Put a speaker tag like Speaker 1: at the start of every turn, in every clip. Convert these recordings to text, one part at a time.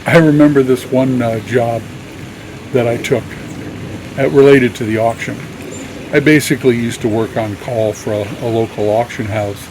Speaker 1: I remember this one job that I took related to the auction. I basically used to work on call for a local auction house,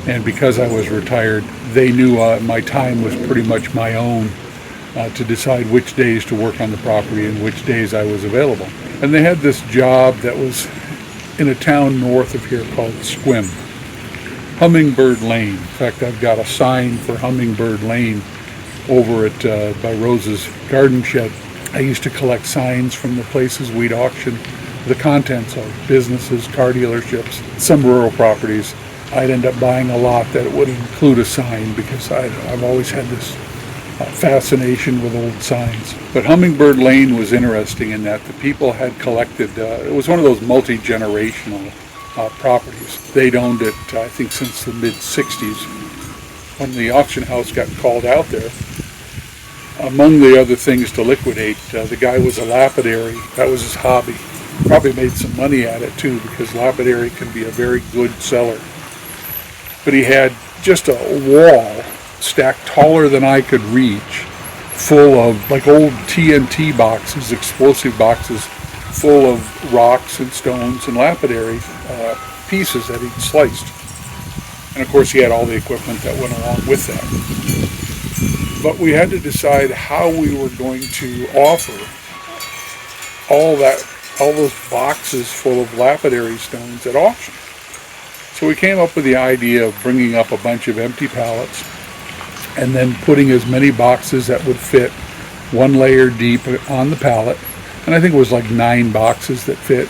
Speaker 1: and because I was retired, they knew my time was pretty much my own to decide which days to work on the property and which days I was available. And they had this job that was in a town north of here called Squim, Hummingbird Lane. In fact, I've got a sign for Hummingbird Lane over at by Rose's garden shed. I used to collect signs from the places we'd auction the contents of, businesses, car dealerships, some rural properties. I'd end up buying a lot that would include a sign because I've always had this fascination with old signs. But Hummingbird Lane was interesting in that the people had collected, it was one of those multi-generational properties. They'd owned it, I think, since the mid-60s. When the auction house got called out there, among the other things to liquidate, the guy was a lapidary. That was his hobby. Probably made some money at it too, because lapidary can be a very good seller. But he had just a wall stacked taller than I could reach, full of like old TNT boxes, explosive boxes, full of rocks and stones and lapidary pieces that he'd sliced. And of course he had all the equipment that went along with that. But we had to decide how we were going to offer all those boxes full of lapidary stones at auction. So we came up with the idea of bringing up a bunch of empty pallets and then putting as many boxes that would fit one layer deep on the pallet. And I think it was like 9 boxes that fit.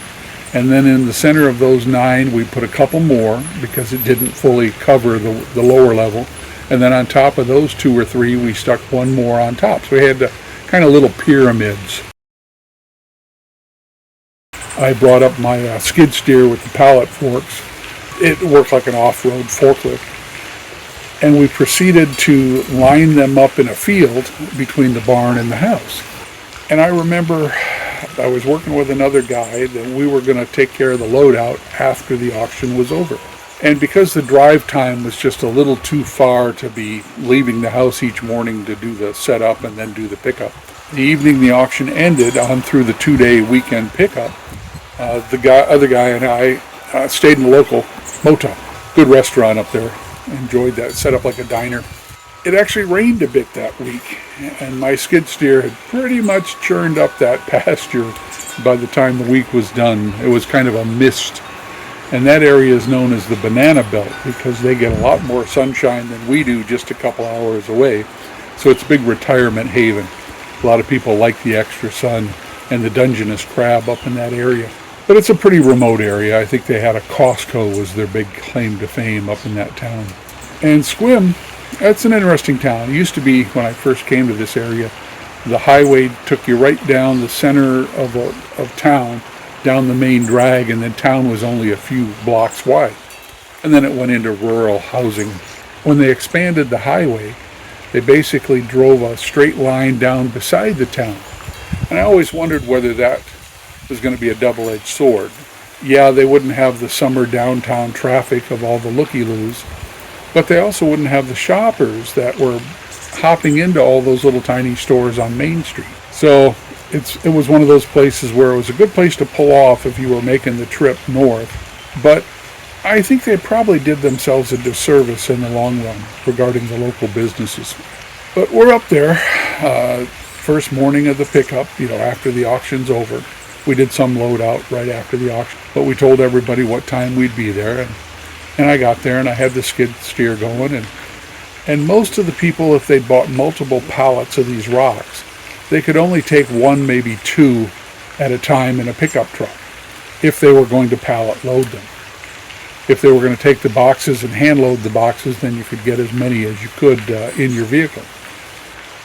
Speaker 1: And then in the center of those 9, we put a couple more because it didn't fully cover the lower level. And then on top of those 2 or 3, we stuck one more on top. So we had kind of little pyramids. I brought up my skid steer with the pallet forks. It worked like an off-road forklift. And we proceeded to line them up in a field between the barn and the house. And I remember I was working with another guy that we were going to take care of the loadout after the auction was over. And because the drive time was just a little too far to be leaving the house each morning to do the setup and then do the pickup, the evening the auction ended on through the 2-day weekend pickup, the other guy and I stayed in the local motel. Good restaurant up there. Enjoyed that. Set up like a diner. It actually rained a bit that week, and my skid steer had pretty much churned up that pasture by the time the week was done. It was kind of a mist. And that area is known as the banana belt because they get a lot more sunshine than we do just a couple hours away. So it's a big retirement haven. A lot of people like the extra sun and the Dungeness crab up in that area. But it's a pretty remote area. I think they had a Costco was their big claim to fame up in that town. And Squim, that's an interesting town. It used to be, when I first came to this area, the highway took you right down the center of town, down the main drag, and then town was only a few blocks wide. And then it went into rural housing. When they expanded the highway, they basically drove a straight line down beside the town. And I always wondered whether that was going to be a double-edged sword. Yeah, they wouldn't have the summer downtown traffic of all the looky-loos, but they also wouldn't have the shoppers that were hopping into all those little tiny stores on Main Street. So it was one of those places where it was a good place to pull off if you were making the trip north, but I think they probably did themselves a disservice in the long run regarding the local businesses. But we're up there, first morning of the pickup, after the auction's over. We did some load out right after the auction, but we told everybody what time we'd be there, and I got there and I had the skid steer going, and most of the people, if they bought multiple pallets of these rocks, they could only take 1, maybe 2 at a time in a pickup truck if they were going to pallet load them. If they were going to take the boxes and hand load the boxes, then you could get as many as you could in your vehicle.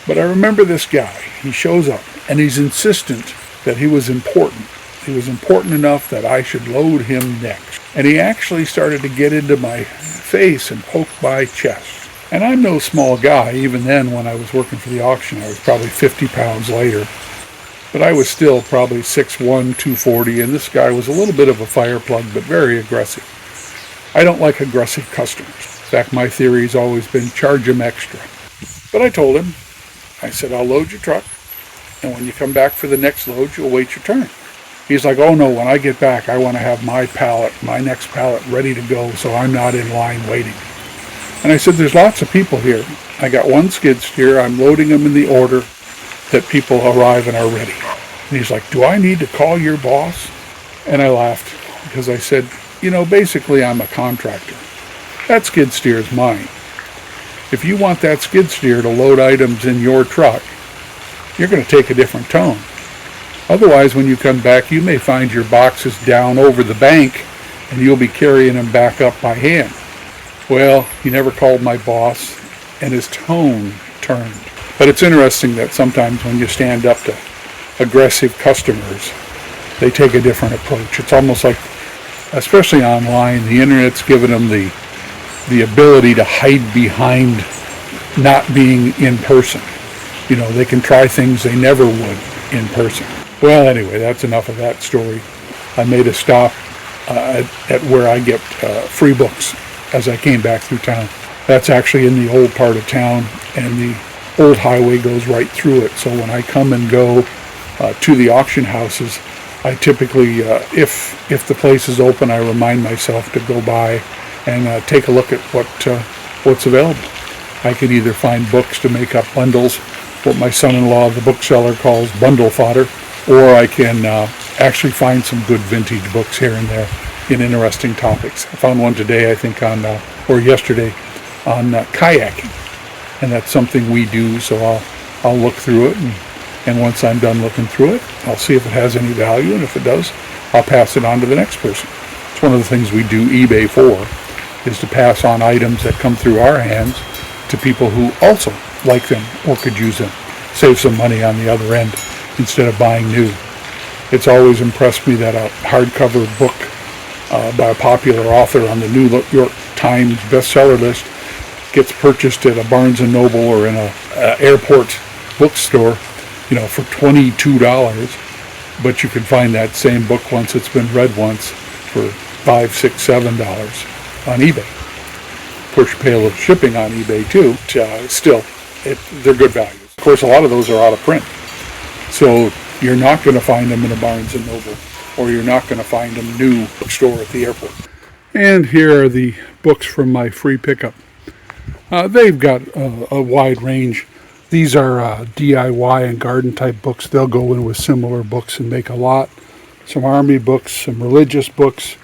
Speaker 1: But I remember this guy. He shows up and he's insistent that he was important. He was important enough that I should load him next. And he actually started to get into my face and poke my chest. And I'm no small guy. Even then, when I was working for the auction, I was probably 50 pounds lighter. But I was still probably 6'1", 240, and this guy was a little bit of a fire plug, but very aggressive. I don't like aggressive customers. In fact, my theory has always been charge them extra. But I told him, I said, I'll load your truck, and when you come back for the next load, you'll wait your turn. He's like, oh no, when I get back, I want to have my next pallet ready to go, so I'm not in line waiting. And I said, there's lots of people here. I got one skid steer. I'm loading them in the order that people arrive and are ready. And he's like, do I need to call your boss? And I laughed because I said, basically I'm a contractor. That skid steer is mine. If you want that skid steer to load items in your truck, you're going to take a different tone. Otherwise, when you come back, you may find your boxes down over the bank and you'll be carrying them back up by hand. Well, he never called my boss and his tone turned. But it's interesting that sometimes when you stand up to aggressive customers, they take a different approach. It's almost like, especially online, the internet's given them the ability to hide behind not being in person. They can try things they never would in person. Well, anyway, that's enough of that story. I made a stop at where I get free books as I came back through town. That's actually in the old part of town, and the old highway goes right through it. So when I come and go to the auction houses, I typically, if the place is open, I remind myself to go by and take a look at what's available. I could either find books to make up bundles, what my son-in-law, the bookseller, calls bundle fodder, or I can actually find some good vintage books here and there in interesting topics. I found one today, I think, or yesterday, on kayaking, and that's something we do, so I'll look through it, and once I'm done looking through it, I'll see if it has any value, and if it does, I'll pass it on to the next person. It's one of the things we do eBay for, is to pass on items that come through our hands to people who also like them or could use them. Save some money on the other end instead of buying new. It's always impressed me that a hardcover book by a popular author on the New York Times bestseller list gets purchased at a Barnes & Noble or in a airport bookstore, for $22, but you can find that same book once it's been read once for $5, $6, $7 on eBay. Push pay of shipping on eBay too. Still, they're good values. Of course, a lot of those are out of print, so you're not going to find them in a Barnes & Noble, or you're not going to find them new bookstore at the airport. And here are the books from my free pickup. They've got a wide range. These are DIY and garden type books. They'll go in with similar books and make a lot. Some army books, some religious books.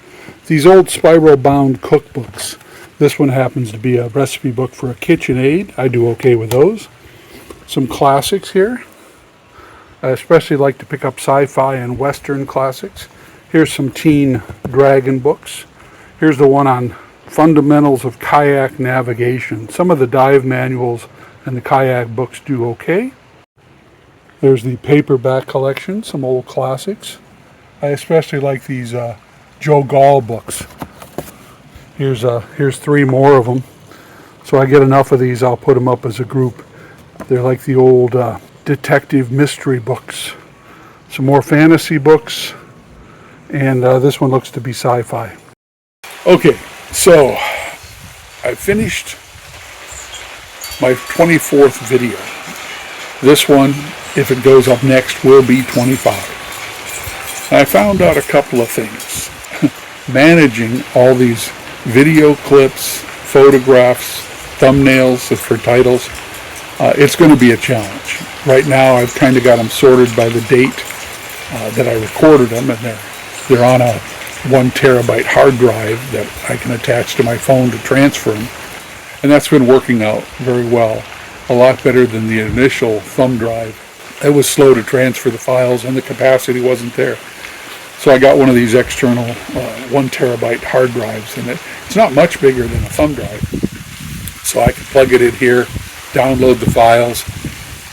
Speaker 1: These old spiral bound cookbooks. This one happens to be a recipe book for a KitchenAid. I do okay with those. Some classics here. I especially like to pick up sci-fi and Western classics. Here's some teen dragon books. Here's the one on fundamentals of kayak navigation. Some of the dive manuals and the kayak books do okay. There's the paperback collection, some old classics. I especially like these Joe Gall books. Here's 3 more of them. So I get enough of these, I'll put them up as a group. They're like the old detective mystery books. Some more fantasy books, and this one looks to be sci-fi. Okay, so I finished my 24th video. This one, if it goes up next, will be 25. I found out a couple of things. Managing all these video clips, photographs, thumbnails for titles, it's going to be a challenge. Right now I've kind of got them sorted by the date that I recorded them, and they're on a 1 terabyte hard drive that I can attach to my phone to transfer them, and that's been working out very well, a lot better than the initial thumb drive. It was slow to transfer the files and the capacity wasn't there. So I got one of these external 1 terabyte hard drives, and it's not much bigger than a thumb drive. So I can plug it in here, download the files,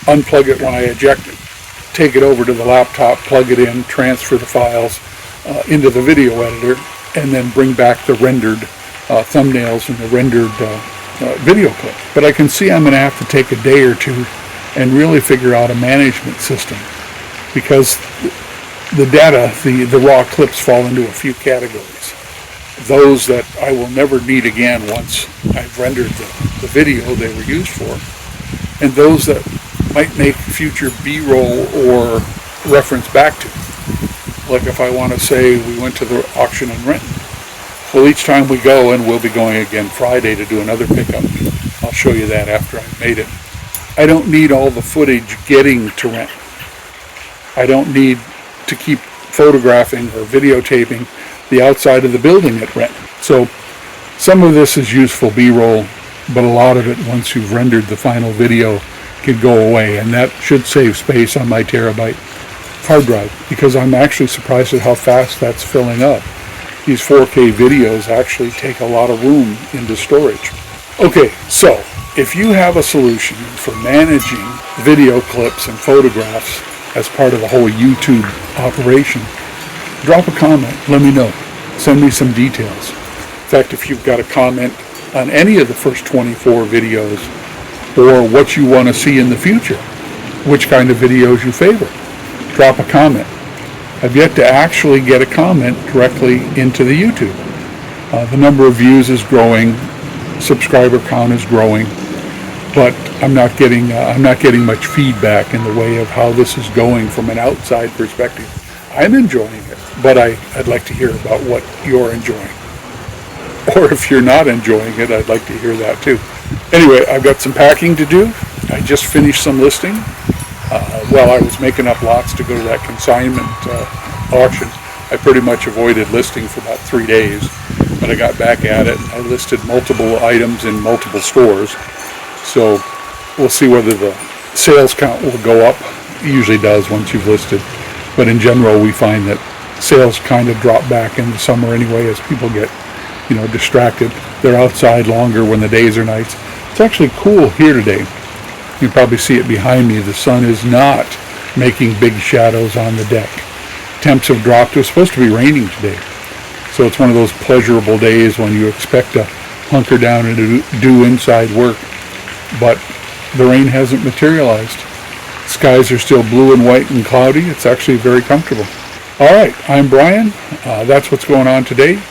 Speaker 1: unplug it when I eject it, take it over to the laptop, plug it in, transfer the files into the video editor, and then bring back the rendered thumbnails and the rendered video clip. But I can see I'm going to have to take a day or two and really figure out a management system, because the data, the raw clips fall into a few categories. Those that I will never need again once I've rendered the video they were used for, and those that might make future B-roll or reference back to. Like if I want to say we went to the auction in Renton. Well, each time we go, and we'll be going again Friday to do another pickup. I'll show you that after I've made it. I don't need all the footage getting to Renton. I don't need to keep photographing or videotaping the outside of the building at Renton. So some of this is useful B-roll, but a lot of it, once you've rendered the final video, can go away, and that should save space on my terabyte hard drive, because I'm actually surprised at how fast that's filling up. These 4K videos actually take a lot of room into storage. Okay, so if you have a solution for managing video clips and photographs as part of the whole YouTube operation, drop a comment, let me know, send me some details. In fact, if you've got a comment on any of the first 24 videos, or what you want to see in the future, which kind of videos you favor, drop a comment. I've yet to actually get a comment directly into the YouTube. The number of views is growing, subscriber count is growing, but I'm not getting much feedback in the way of how this is going from an outside perspective. I'm enjoying it, but I'd like to hear about what you're enjoying. Or if you're not enjoying it, I'd like to hear that too. Anyway, I've got some packing to do. I just finished some listing. While I was making up lots to go to that consignment auction, I pretty much avoided listing for about 3 days, but I got back at it. I listed multiple items in multiple stores, so we'll see whether the sales count will go up. It usually does once you've listed, but in general we find that sales kind of drop back in the summer anyway as people get distracted. They're outside longer when the days are nice. It's actually cool here today. You can probably see it behind me. The sun is not making big shadows on the deck. Temps have dropped. It was supposed to be raining today. So it's one of those pleasurable days when you expect to hunker down and do inside work. But the rain hasn't materialized. Skies are still blue and white and cloudy. It's actually very comfortable. All right, I'm Brian. That's what's going on today.